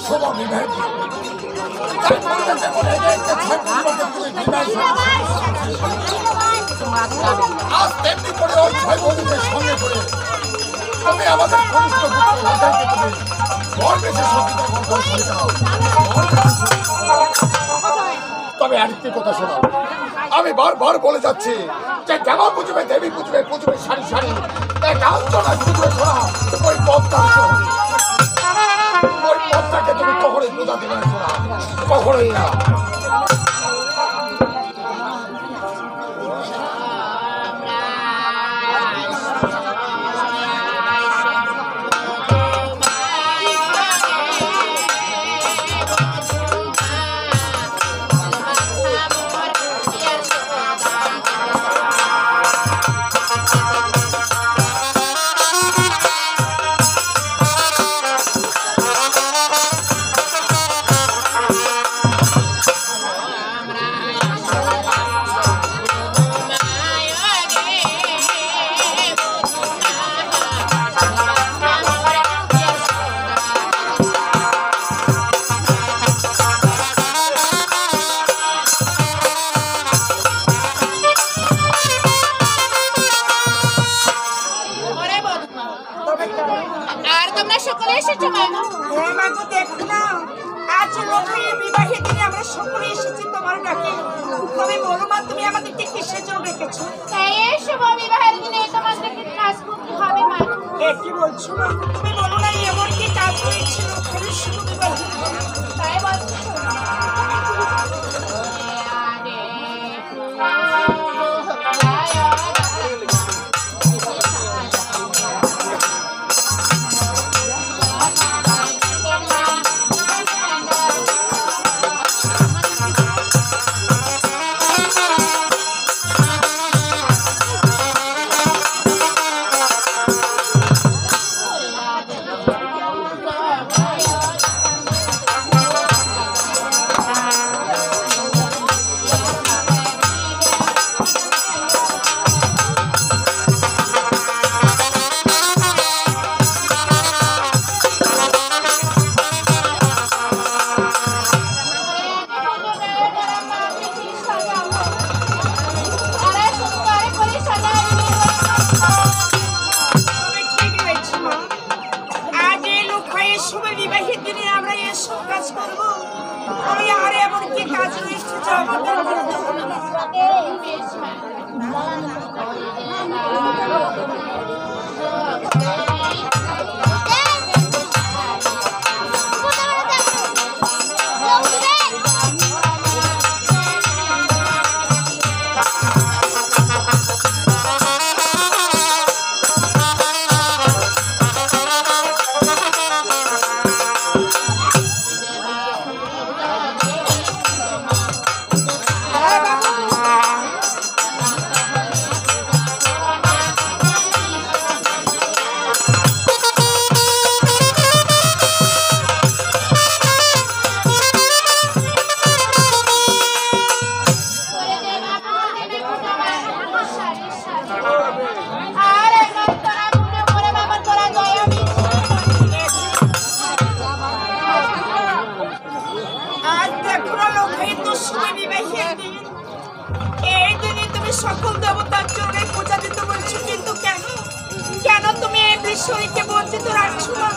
শোভা বিবাহের আজ তেমনি করে ওই ছয় বন্ধুদের সঙ্গে করে তুমি আমাদের কনিষ্ঠ তবে আরেকটি কথা শোনো, আমি বারবার বলে যাচ্ছি যে কেন বুঝবে দেবী বুঝবে বুঝবে সারি সারি বুঝবে শোনা ওই পথটাকে তুমি কখনোই বোঝা দেবে না শোনা, কখনোই না। কি বলছো তুমি বলো না এমন কি কাজ হয়েছিল তাই বলছো সকল দেবতার চরণে পূজা দিতে বলছো, কিন্তু কেন কেন তুমি এই বিশ্বরীকে বঞ্চিত রাখছো না,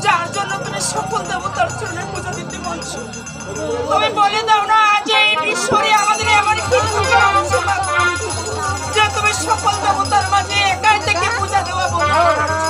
যার জন্য তুমি সকল দেবতার চরণে পূজা দিতে বলছো? তুমি বলে দাও না আজ এই বিশ্বরী আমাদের এমন কি যে তুমি সকল দেবতার মাঝে একাই থেকে পূজা দেওয়া বন্ধ রাখছো?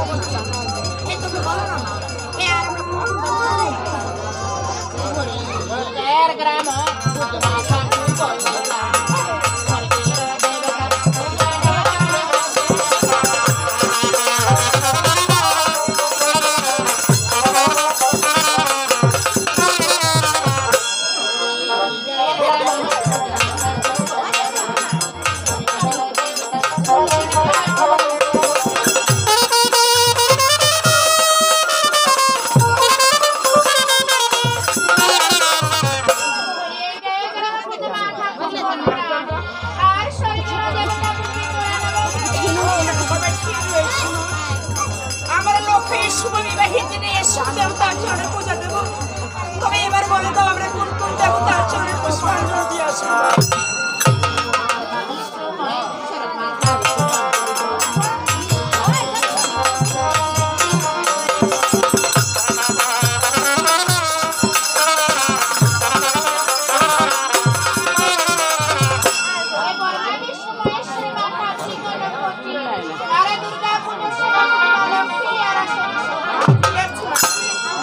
দেবো না। এই তুমি বলো না মা, এ আর আমরা কখন আমার লক্ষ্যে শুভ বিবাহের দিনে এসব দেবতার চরণে পূজা দেবো। তবে এবার বলে দাও আমরা কোন কোন দেবতার চরণে পুষ্পাঞ্জলি দিয়ে আসবো।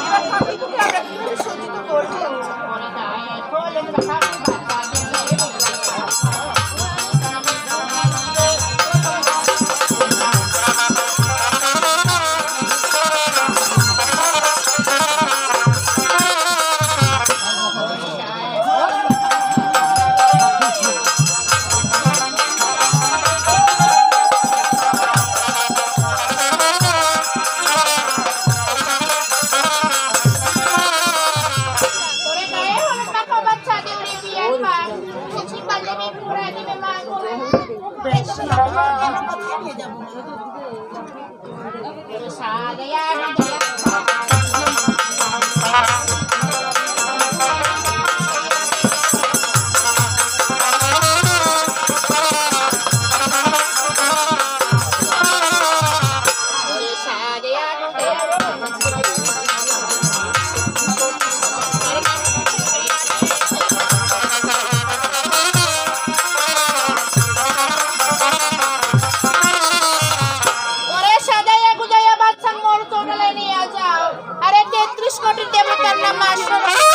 এবার ঠাকুরকে আমরা কিভাবে সজ্জিত করবো? আরে 33 কোটি দেবতার নাম আসলে